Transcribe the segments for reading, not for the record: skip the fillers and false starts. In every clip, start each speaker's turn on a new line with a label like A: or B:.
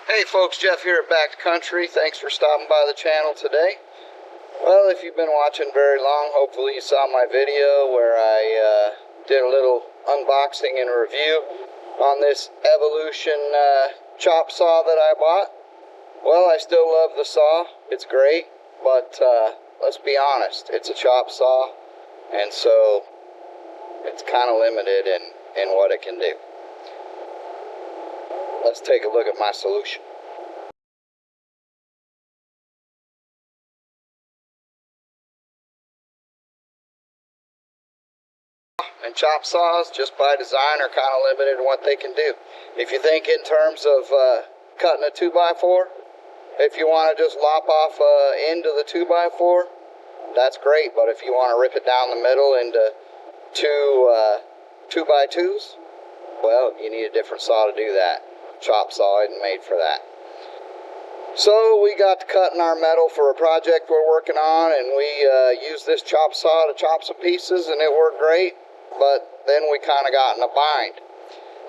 A: Hey folks, Jeff here at Backcountry. Thanks for stopping by the channel today. Well, if you've been watching very long, hopefully you saw my video where I did a little unboxing and review on this Evolution chop saw that I bought. Well, I still love the saw. It's great, but let's be honest, it's a chop saw, and so it's kind of limited in what it can do. Let's take a look at my solution. And chop saws, just by design, are kind of limited in what they can do. If you think in terms of cutting a 2x4, if you want to just lop off end of the 2x4, that's great. But if you want to rip it down the middle into two 2x2s, well, you need a different saw to do that. Chop saw isn't made for that. So we got to cutting our metal for a project we're working on, and we used this chop saw to chop some pieces, and it worked great. But then we kind of got in a bind.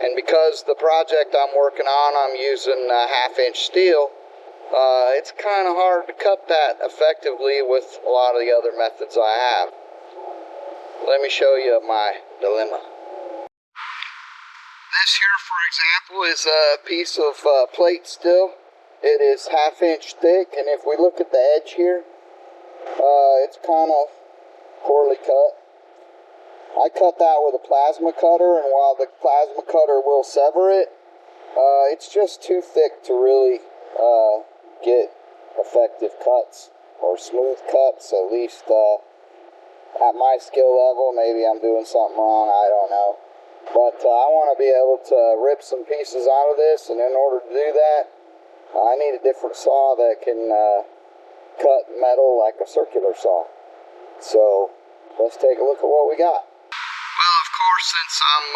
A: And because the project I'm working on, I'm using 1/2-inch steel, it's kind of hard to cut that effectively with a lot of the other methods I have. Let me show you my dilemma. This here, for example, is a piece of plate steel. It is 1/2-inch thick, and if we look at the edge here, it's kind of poorly cut. I cut that with a plasma cutter, and while the plasma cutter will sever it, it's just too thick to really get effective cuts or smooth cuts, at least at my skill level. Maybe I'm doing something wrong, I don't know. But I want to be able to rip some pieces out of this, and in order to do that, I need a different saw that can cut metal like a circular saw. So let's take a look at what we got. Well, of course, since I'm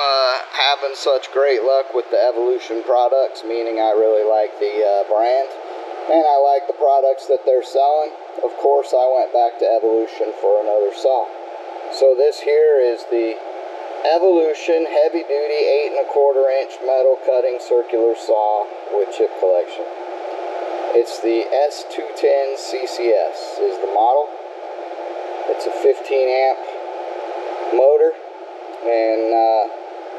A: having such great luck with the Evolution products, meaning I really like the brand, and I like the products that they're selling, of course I went back to Evolution for another saw. So this here is the Evolution Heavy Duty 8¼ inch metal cutting circular saw with chip collection. It's the S210CCS is the model. It's a 15 amp motor and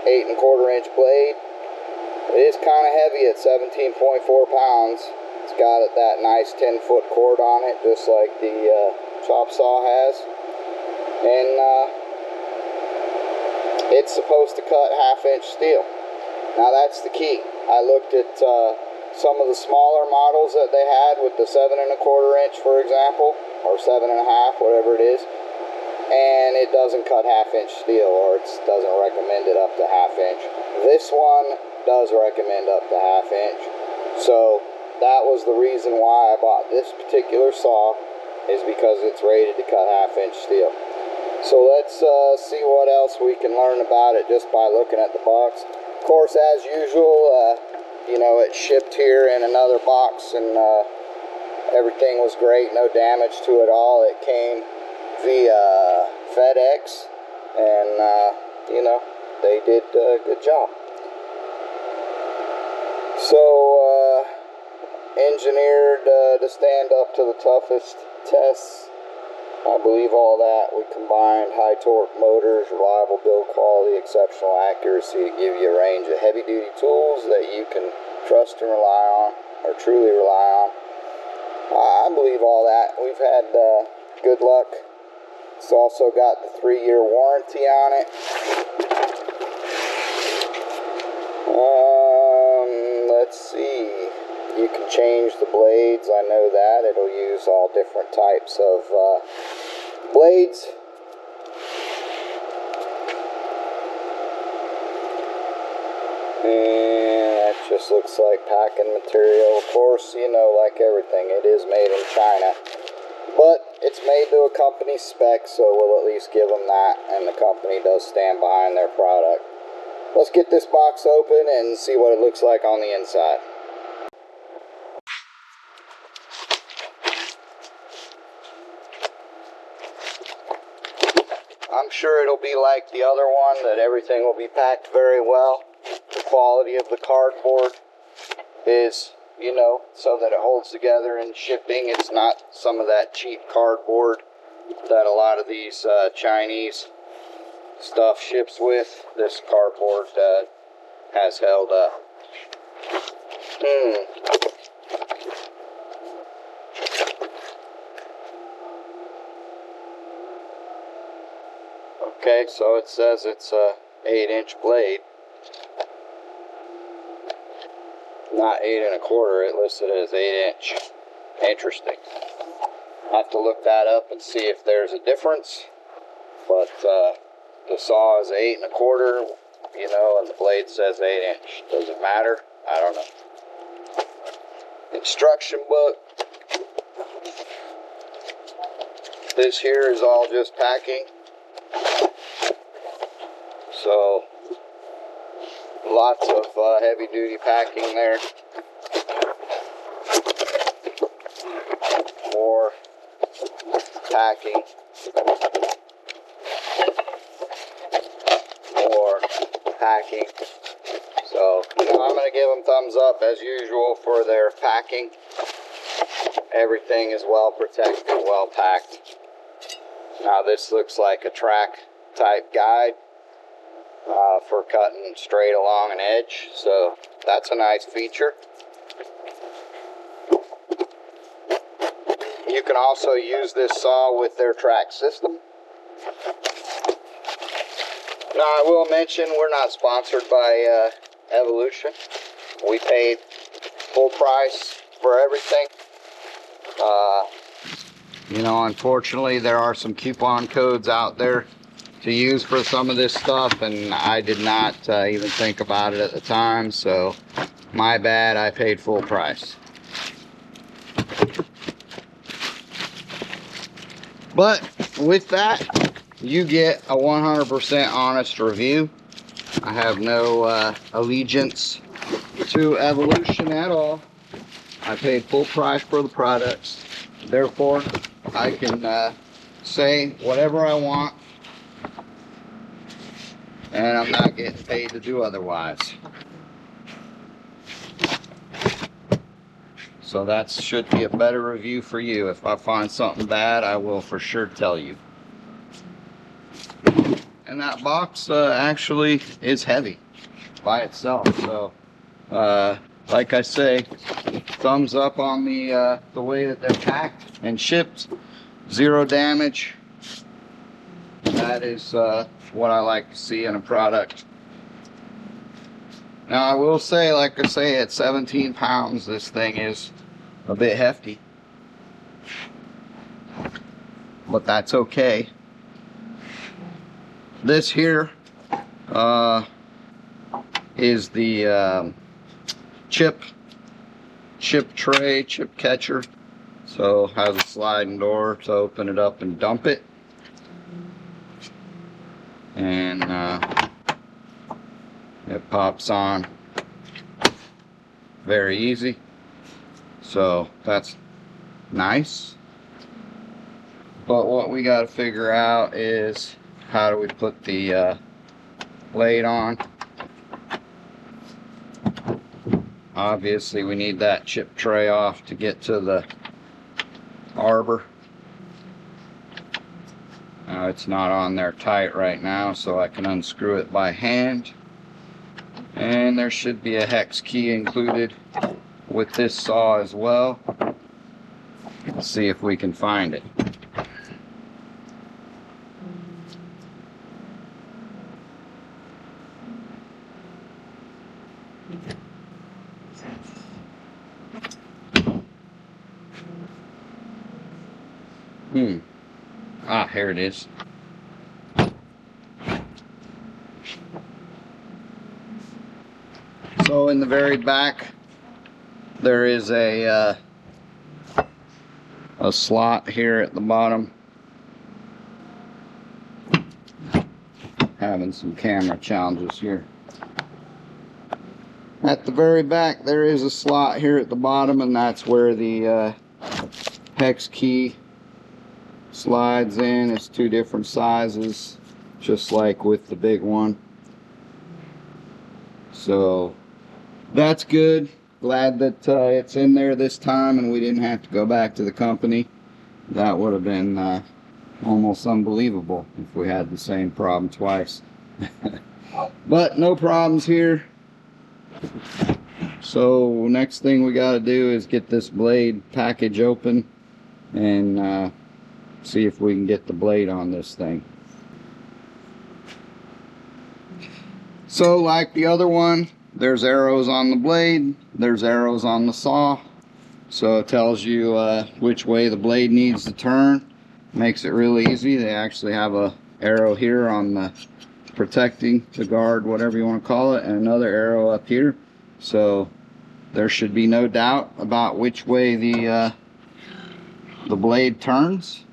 A: 8¼ inch blade. It is kind of heavy at 17.4 pounds. It's got that nice 10-foot cord on it, just like the chop saw has. And it's supposed to cut 1/2-inch steel. Now that's the key. I looked at some of the smaller models that they had with the 7¼ inch, for example, or 7½, whatever it is, and it doesn't cut 1/2-inch steel, or it doesn't recommend it up to 1/2-inch. This one does recommend up to 1/2-inch. So that was the reason why I bought this particular saw, is because it's rated to cut 1/2-inch steel. So let's see what else we can learn about it just by looking at the box. Of course, as usual, you know, it shipped here in another box, and everything was great, no damage to it all. It came via FedEx, and you know, they did a good job. So engineered to stand up to the toughest tests. I believe all that. We combined high torque motors, reliable build quality, exceptional accuracy to give you a range of heavy duty tools that you can trust and rely on, or truly rely on. I believe all that. We've had good luck. It's also got the 3-year warranty on it. Let's see. You can change the blades. I know that. It'll use all different types of blades. And that just looks like packing material. Of course, you know, like everything, it is made in China. But it's made to a company spec, so we'll at least give them that. And the company does stand behind their product. Let's get this box open and see what it looks like on the inside. I'm sure it'll be like the other one, that everything will be packed very well. The quality of the cardboard is you know, so that it holds together in shipping. It's not some of that cheap cardboard that a lot of these Chinese stuff ships with. This cardboard has held up. Okay, so it says it's a 8-inch blade, not 8 1/4. It listed as 8-inch. Interesting. I'll have to look that up and see if there's a difference. But the saw is 8 1/4, you know, and the blade says 8-inch. Does it matter? I don't know. Instruction book. This here is all just packing. So lots of heavy duty packing there. More packing. More packing. So, you know, I'm going to give them thumbs up as usual for their packing. Everything is well protected, well packed. Now this looks like a track type guide for cutting straight along an edge, so that's a nice feature. You can also use this saw with their track system. Now I will mention we're not sponsored by Evolution. We paid full price for everything. You know, unfortunately there are some coupon codes out there to use for some of this stuff, and I did not even think about it at the time, so my bad. I paid full price. But with that, you get a 100% honest review. I have no allegiance to Evolution at all. I paid full price for the products. Therefore, I can say whatever I want, and I'm not getting paid to do otherwise. So that should be a better review for you. If I find something bad, I will for sure tell you. And that box actually is heavy by itself. So, like I say, thumbs up on the way that they're packed and shipped. Zero damage. That is what I like to see in a product. Now I will say, like I say, at 17 pounds, this thing is a bit hefty. But that's okay. This here is the chip tray, chip catcher. So has a sliding door to open it up and dump it. And it pops on very easy. So that's nice. But what we got to figure out is how do we put the blade on. Obviously we need that chip tray off to get to the arbor. Now it's not on there tight right now, so I can unscrew it by hand. And there should be a hex key included with this saw as well. Let's see if we can find it. Here it is. So in the very back there is a slot here at the bottom. Having some camera challenges here. At the very back there is a slot here at the bottom, and that's where the hex key slides in. It's two different sizes, just like with the big one. So that's good. glad that it's in there this time and we didn't have to go back to the company. That would have been almost unbelievable if we had the same problem twice. But no problems here. So next thing we got to do is get this blade package open and see if we can get the blade on this thing. So like the other one, there's arrows on the blade, there's arrows on the saw, so it tells you which way the blade needs to turn. Makes it really easy. They actually have a arrow here on the protecting the guard, whatever you want to call it, and another arrow up here, so there should be no doubt about which way the blade turns.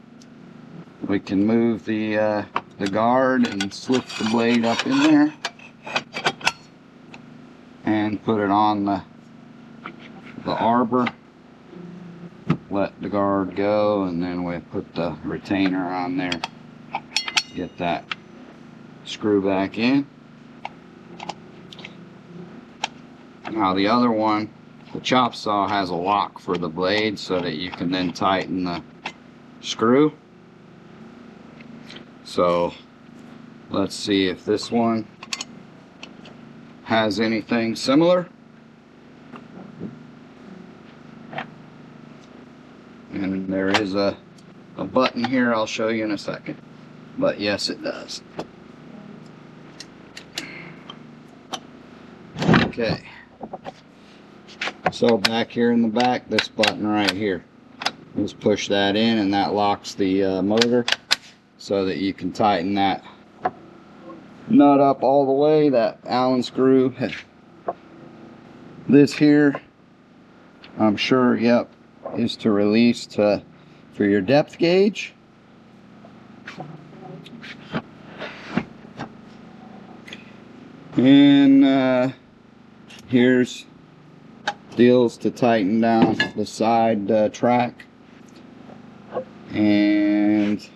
A: We can move the guard and slip the blade up in there and put it on the arbor, let the guard go, and then we put the retainer on there, get that screw back in. Now the other one, the chop saw, has a lock for the blade so that you can then tighten the screw. So let's see if this one has anything similar. And there is a button here I'll show you in a second. But yes, it does. Okay. So back here in the back, this button right here. Just push that in and that locks the motor so that you can tighten that nut up all the way, that Allen screw. This here, I'm sure, yep, is to release for your depth gauge. And here's deals to tighten down the side track. And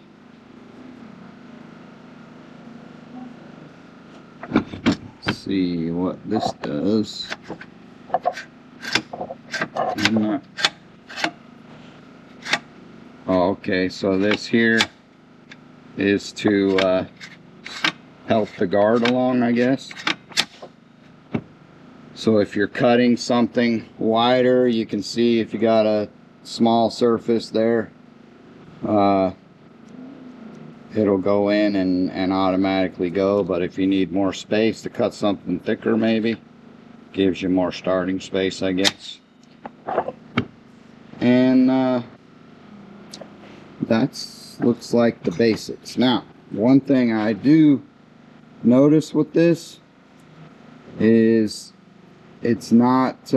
A: let's see what this does. Oh, okay, so this here is to help the guard along, I guess. So if you're cutting something wider, you can see if you got a small surface there, it'll go in and automatically go. But if you need more space to cut something thicker, maybe gives you more starting space, I guess. And that's looks like the basics. Now, one thing I do notice with this is it's not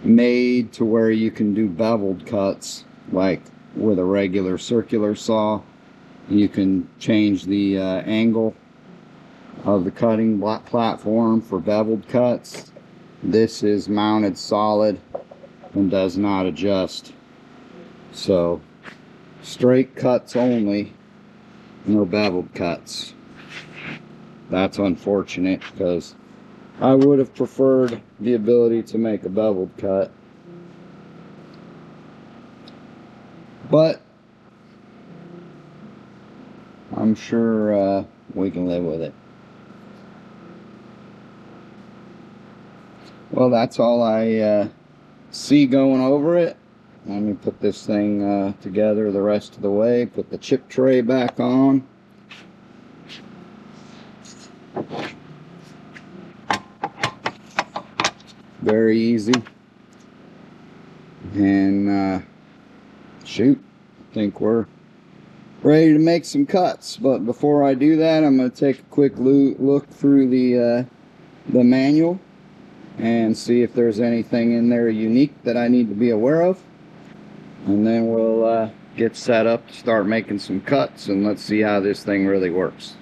A: made to where you can do beveled cuts like with a regular circular saw. You can change the angle of the cutting platform for beveled cuts. This is mounted solid and does not adjust. So straight cuts only, no beveled cuts. That's unfortunate because I would have preferred the ability to make a beveled cut. But I'm sure we can live with it. Well, that's all I see going over it. Let me put this thing together the rest of the way. Put the chip tray back on. Very easy. And shoot, I think we're ready to make some cuts. But before I do that, I'm going to take a quick look through the manual and see if there's anything in there unique that I need to be aware of. And then we'll get set up to start making some cuts, and let's see how this thing really works.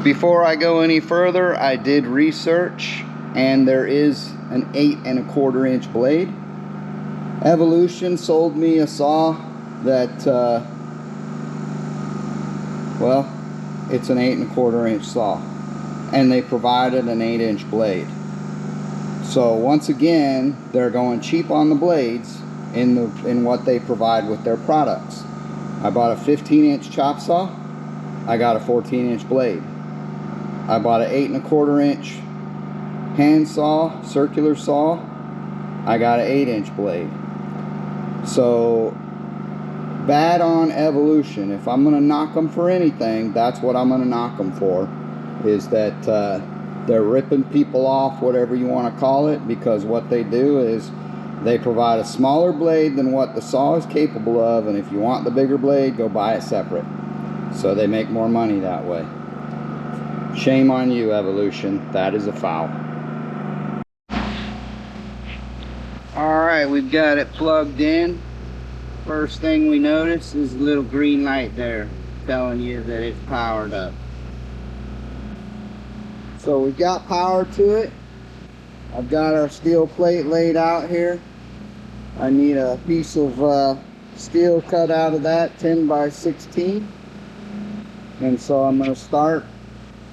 A: Before I go any further, I did research, and there is an 8 1/4 inch blade. Evolution sold me a saw that, well, it's an 8 1/4 inch saw, and they provided an 8 inch blade. So once again, they're going cheap on the blades in what they provide with their products. I bought a 15-inch chop saw. I got a 14-inch blade. I bought an 8 1/4 inch hand saw, circular saw. I got an 8-inch blade. So bad on Evolution. If I'm gonna knock them for anything, that's what I'm gonna knock them for, is that they're ripping people off, whatever you want to call it, because what they do is they provide a smaller blade than what the saw is capable of, and if you want the bigger blade, go buy it separate. So they make more money that way. Shame on you, Evolution. That is a foul. Alright, we've got it plugged in. First thing we notice is a little green light there telling you that it's powered up. So we've got power to it. I've got our steel plate laid out here. I need a piece of steel cut out of that, 10 by 16. And so I'm going to start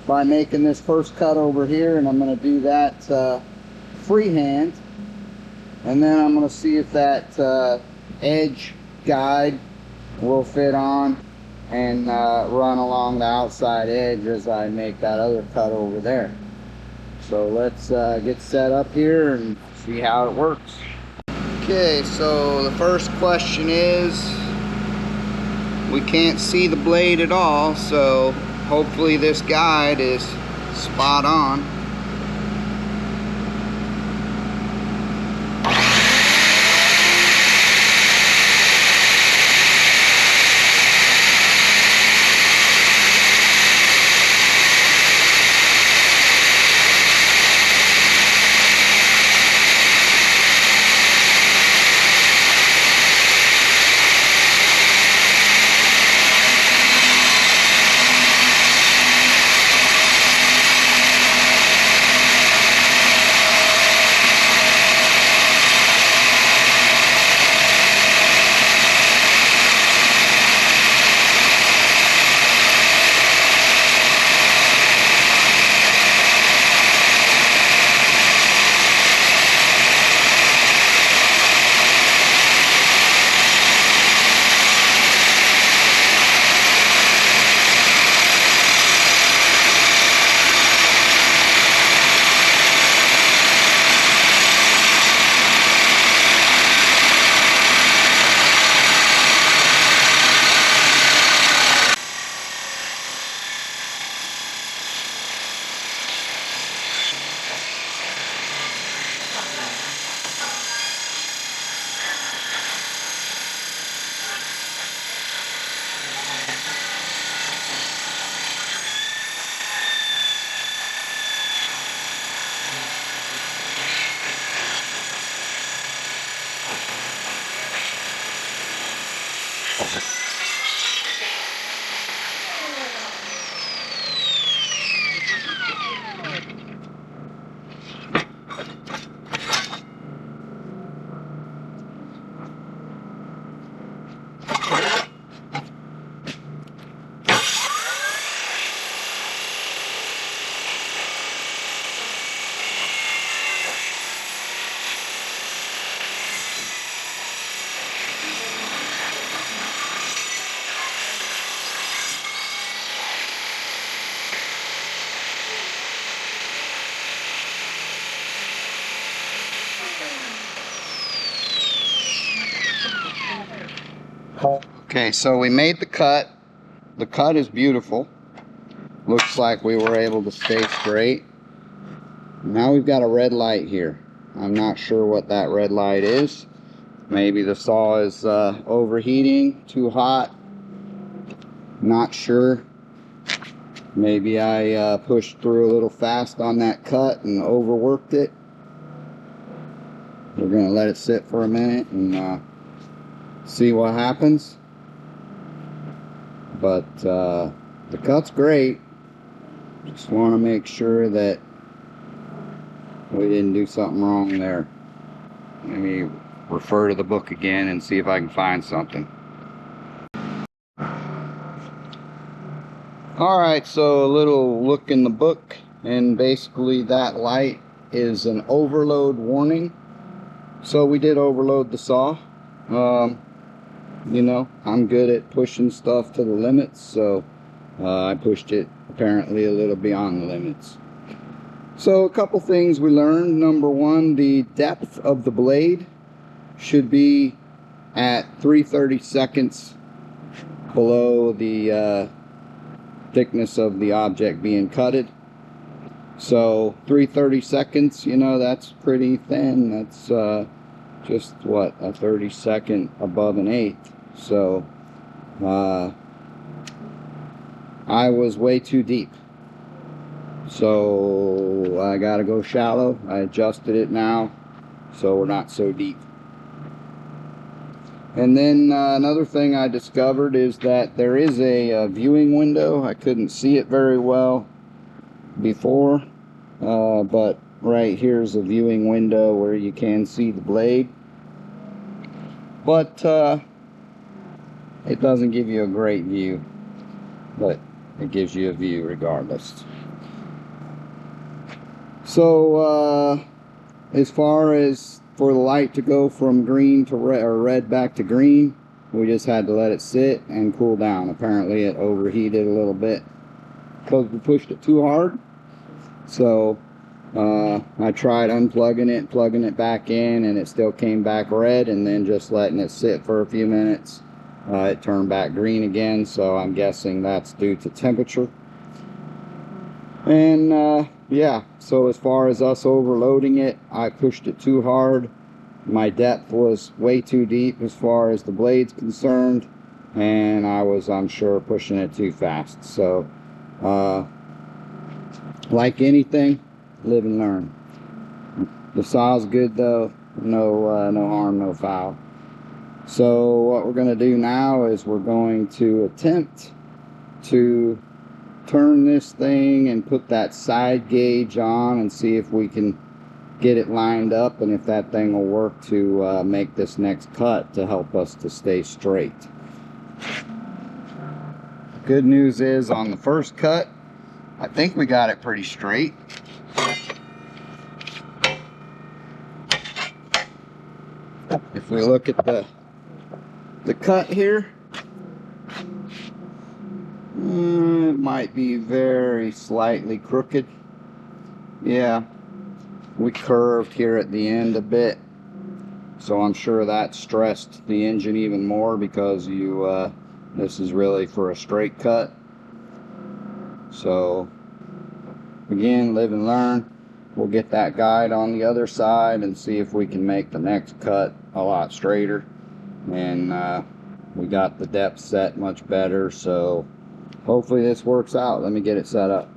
A: by making this first cut over here, and I'm going to do that freehand. And then I'm going to see if that edge guide will fit on and run along the outside edge as I make that other cut over there. So let's get set up here and see how it works. Okay, so the first question is, we can't see the blade at all, so hopefully this guide is spot on. Okay, so we made the cut. The cut is beautiful. Looks like we were able to stay straight. Now we've got a red light here. I'm not sure what that red light is. Maybe the saw is overheating, too hot. Not sure. Maybe I pushed through a little fast on that cut and overworked it. We're going to let it sit for a minute and see what happens. But the cut's great. Just want to make sure that we didn't do something wrong there. Let me refer to the book again and see if I can find something. Alright, so a little look in the book, and basically that light is an overload warning. So we did overload the saw. You know, I'm good at pushing stuff to the limits, so I pushed it apparently a little beyond the limits. So a couple things we learned. Number one, the depth of the blade should be at 3/32 below the thickness of the object being cutted. So 3/32, you know, that's pretty thin. That's just what, a 32nd above an eighth. So I was way too deep, so I gotta go shallow. I adjusted it now so we're not so deep. And then another thing I discovered is that there is a viewing window. I couldn't see it very well before, but right here's a viewing window where you can see the blade, but it doesn't give you a great view, but it gives you a view regardless. So as far as for the light to go from green to red, or red back to green, we just had to let it sit and cool down. Apparently it overheated a little bit because we pushed it too hard. So I tried unplugging it, plugging it back in, and it still came back red, and then just letting it sit for a few minutes, it turned back green again. So I'm guessing that's due to temperature. And yeah, so as far as us overloading it, I pushed it too hard. My depth was way too deep as far as the blade's concerned, and I was, I'm sure, pushing it too fast. So like anything, live and learn. The saw's good though, no harm, no foul. So what we're going to do now is we're going to attempt to turn this thing and put that side gauge on and see if we can get it lined up, and if that thing will work to make this next cut to help us to stay straight. Good news is, on the first cut, I think we got it pretty straight. If we look at the cut here, it might be very slightly crooked. Yeah, we curved here at the end a bit, so I'm sure that stressed the engine even more, because this is really for a straight cut. So again, live and learn. We'll get that guide on the other side and see if we can make the next cut a lot straighter. And we got the depth set much better, so hopefully this works out. Let me get it set up.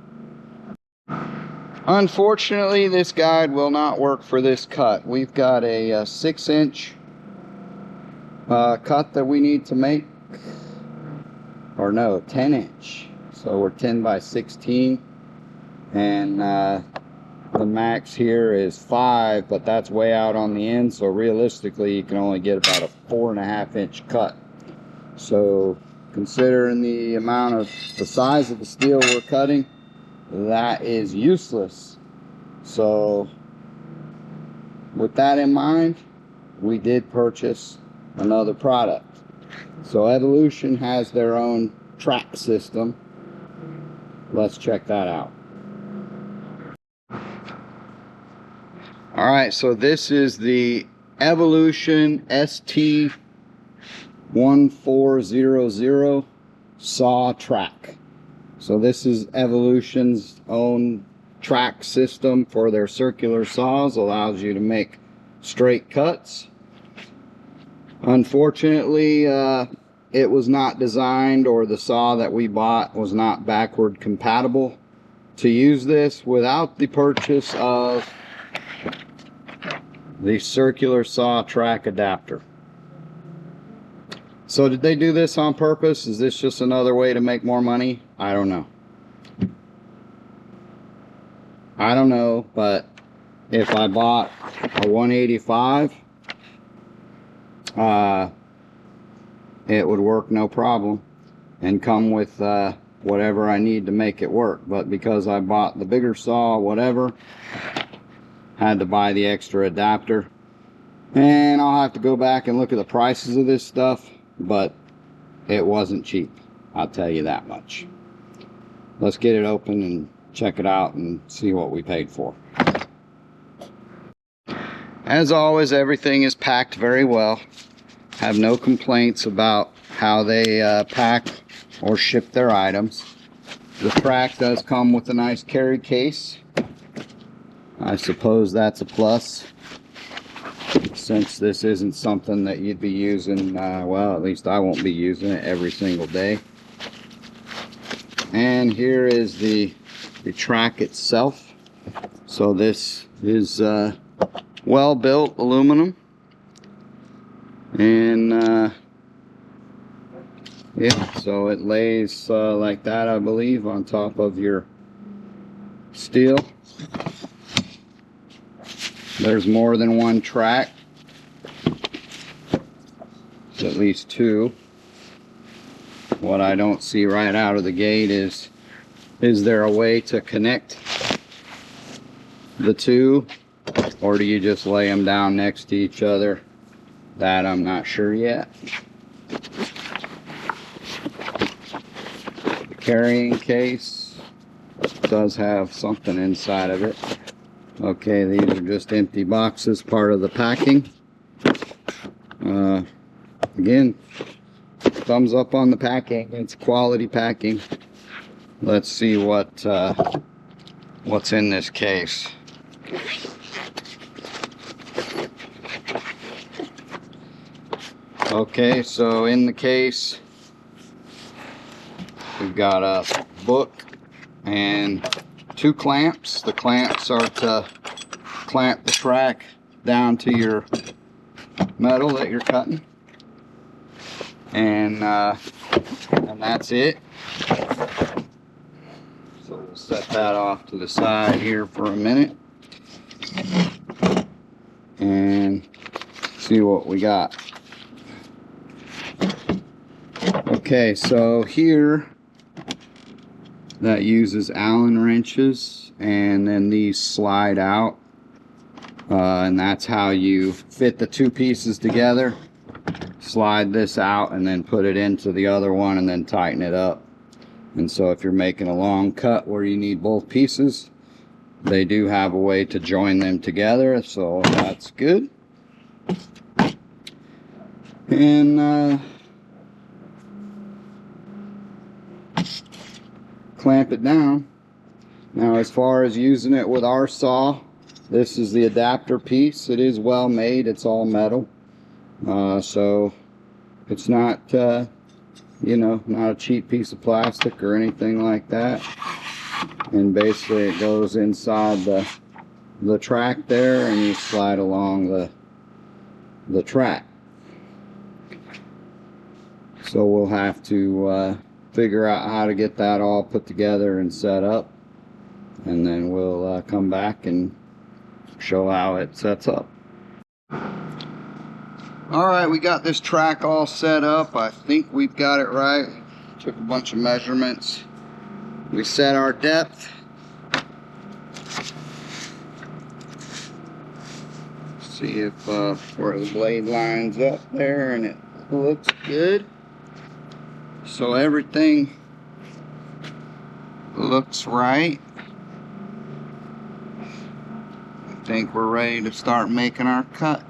A: Unfortunately, this guide will not work for this cut. We've got a 6-inch cut that we need to make, or no, 10-inch. So we're 10 by 16, and the max here is 5, but that's way out on the end, so realistically you can only get about a 4.5-inch cut. So considering the amount of the size of the steel we're cutting, that is useless. So with that in mind, we did purchase another product. So Evolution has their own track system. Let's check that out. Alright, so this is the Evolution ST1400 saw track. So this is Evolution's own track system for their circular saws. Allows you to make straight cuts. Unfortunately, it was not designed, or the saw that we bought was not backward compatible to use this without the purchase of the circular saw track adapter. So did they do this on purpose? Is this just another way to make more money? I don't know. I don't know, but if I bought a 185, it would work no problem and come with whatever I need to make it work. But because I bought the bigger saw, whatever, had to buy the extra adapter. And I'll have to go back and look at the prices of this stuff, but it wasn't cheap, I'll tell you that much. Let's get it open and check it out and see what we paid for. As always, everything is packed very well. Have no complaints about how they pack or ship their items. The track does come with a nice carry case. I suppose that's a plus, since this isn't something that you'd be using, well, at least I won't be using it every single day. And here is the track itself. So this is well built aluminum, and yeah, so it lays like that, I believe, on top of your steel. There's more than one track, at least two. What I don't see right out of the gate is there a way to connect the two, or do you just lay them down next to each other? That I'm not sure yet. The carrying case does have something inside of it. Okay, these are just empty boxes, part of the packing. Again, thumbs up on the packing. It's quality packing. Let's see what's in this case. Okay, so in the case, we've got a book and two clamps. The clamps are to clamp the track down to your metal that you're cutting. And that's it. So we'll set that off to the side here for a minute and see what we got. Okay, so here that uses Allen wrenches, and then these slide out, and that's how you fit the two pieces together. Slide this out and then put it into the other one and then tighten it up. And so if you're making a long cut where you need both pieces, they do have a way to join them together, so that's good. And clamp it down. Now, as far as using it with our saw, this is the adapter piece. It is well made. It's all metal, so it's not you know, not a cheap piece of plastic or anything like that. And basically it goes inside the track there, and you slide along the track. So we'll have to figure out how to get that all put together and set up, and then we'll come back and show how it sets up. Alright, we got this track all set up. I think we've got it right. Took a bunch of measurements. We set our depth. See if where the blade lines up there, and it looks good. So everything looks right. I think we're ready to start making our cut.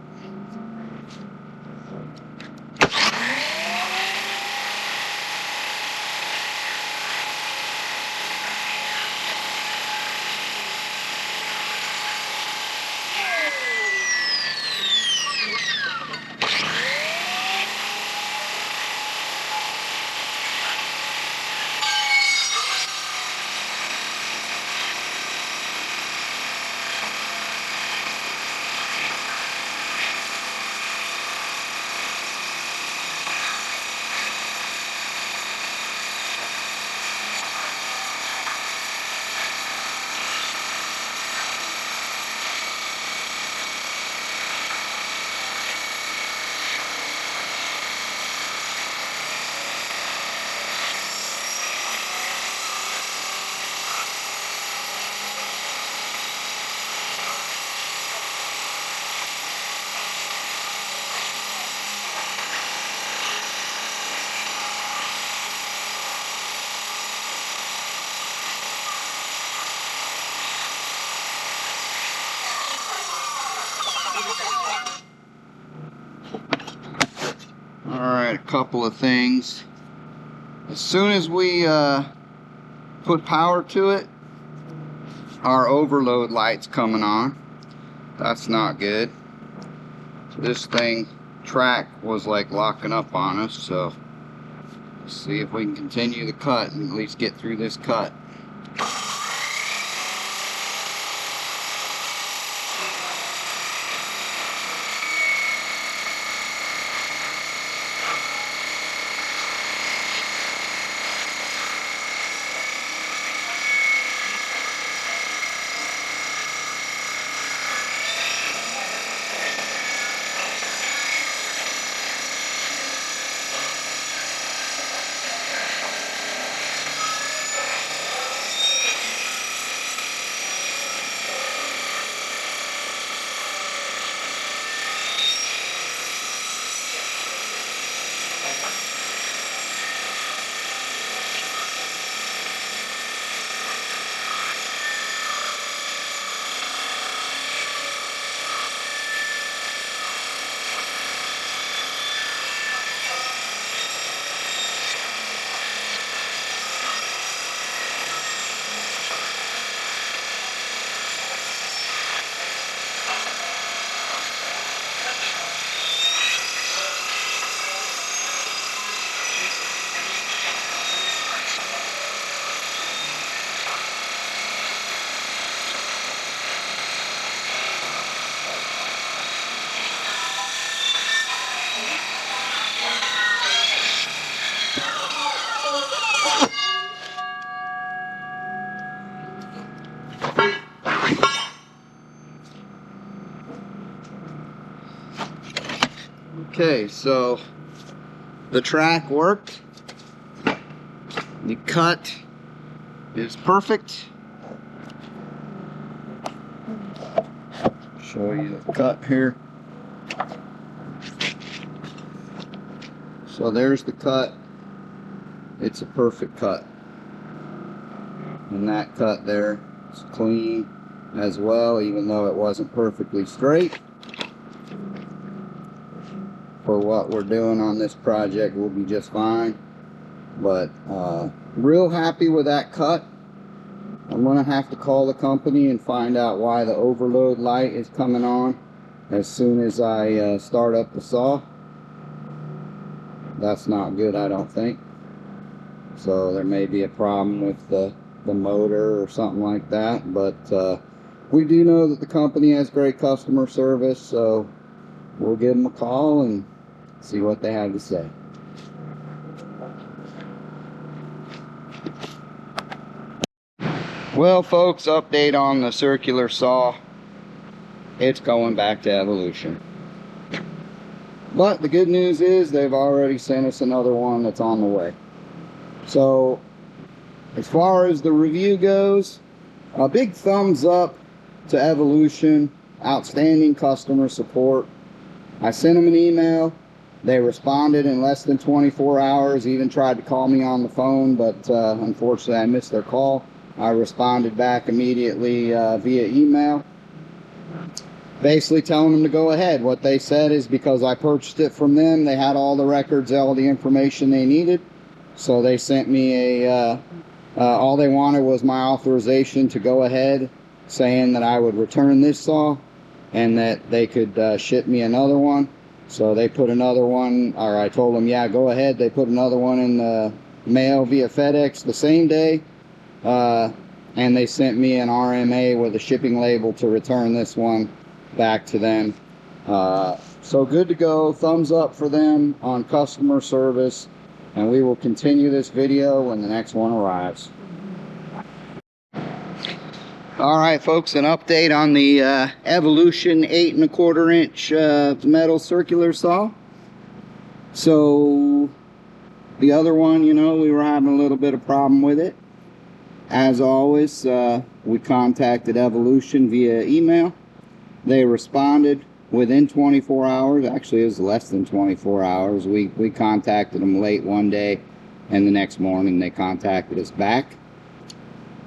A: Alright, a couple of things. As soon as we put power to it, our overload light's coming on. That's not good. This thing track was like locking up on us, so let's see if we can continue the cut and at least get through this cut. Okay, so the track worked. The cut is perfect. Show you the cut here. So there's the cut. It's a perfect cut. And that cut there is clean as well, even though it wasn't perfectly straight. For what we're doing on this project, we'll be just fine. But real happy with that cut. I'm gonna have to call the company and find out why the overload light is coming on as soon as I start up the saw. That's not good, I don't think. So there may be a problem with the motor or something like that, but we do know that the company has great customer service, so we'll give them a call and see what they have to say. Well, folks, update on the circular saw. It's going back to Evolution. But the good news is they've already sent us another one that's on the way. So as far as the review goes, a big thumbs up to Evolution. Outstanding customer support. I sent them an email. They responded in less than 24 hours. Even tried to call me on the phone, but unfortunately I missed their call. I responded back immediately via email, basically telling them to go ahead. What they said is because I purchased it from them, they had all the records, all the information they needed. So they sent me all they wanted was my authorization to go ahead, saying that I would return this saw and that they could ship me another one. So they put another one, or I told them, yeah, go ahead. They put another one in the mail via FedEx the same day. And they sent me an RMA with a shipping label to return this one back to them. So good to go. Thumbs up for them on customer service. And we will continue this video when the next one arrives. Alright folks, an update on the Evolution 8 1/4 inch metal circular saw. So the other one, you know, we were having a little bit of problem with it. As always, we contacted Evolution via email. They responded within 24 hours. Actually, it was less than 24 hours. We contacted them late one day, and the next morning they contacted us back.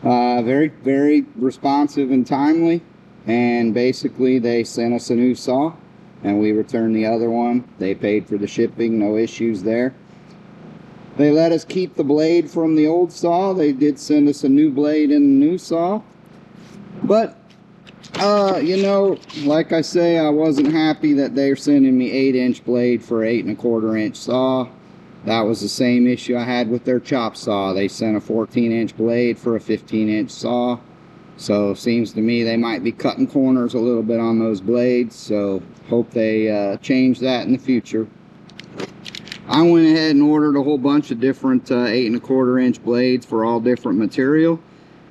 A: Very, very responsive and timely, and basically they sent us a new saw. and we returned the other one. They paid for the shipping, no issues there. They let us keep the blade from the old saw. They did send us a new blade and a new saw. But, you know, like I say, I wasn't happy that they're sending me 8-inch blade for 8¼ inch saw. That was the same issue I had with their chop saw. They sent a 14-inch blade for a 15-inch saw. So, seems to me they might be cutting corners a little bit on those blades. So, hope they change that in the future. I went ahead and ordered a whole bunch of different 8¼ inch blades for all different material,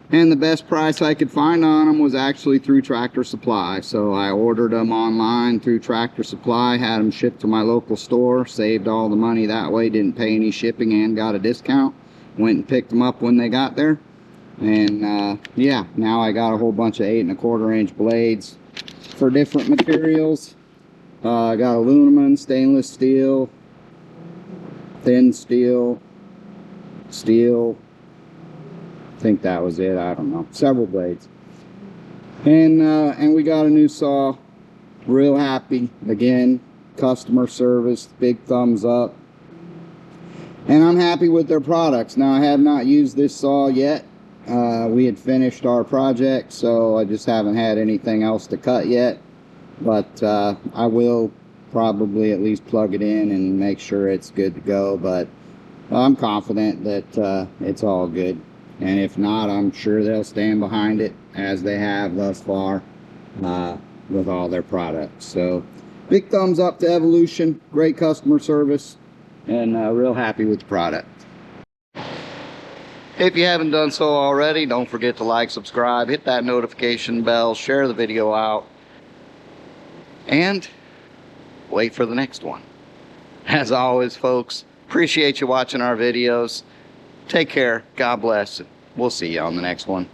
A: and the best price I could find on them was actually through Tractor Supply. So I ordered them online through Tractor Supply, had them shipped to my local store, saved all the money that way, didn't pay any shipping, and got a discount. Went and picked them up when they got there, and yeah, now I got a whole bunch of 8¼ inch blades for different materials. I got aluminum, stainless steel, thin steel, steel, I think that was it, I don't know, several blades. And we got a new saw. Real happy. Again, customer service, big thumbs up. And I'm happy with their products. Now, I have not used this saw yet. We had finished our project, so I just haven't had anything else to cut yet. But I will probably at least plug it in and make sure it's good to go. But I'm confident that it's all good. And if not, I'm sure they'll stand behind it as they have thus far with all their products. So big thumbs up to Evolution. Great customer service, and real happy with the product. If you haven't done so already, don't forget to like, subscribe, hit that notification bell, share the video out, and wait for the next one. As always, folks, appreciate you watching our videos. Take care. God bless. We'll see you on the next one.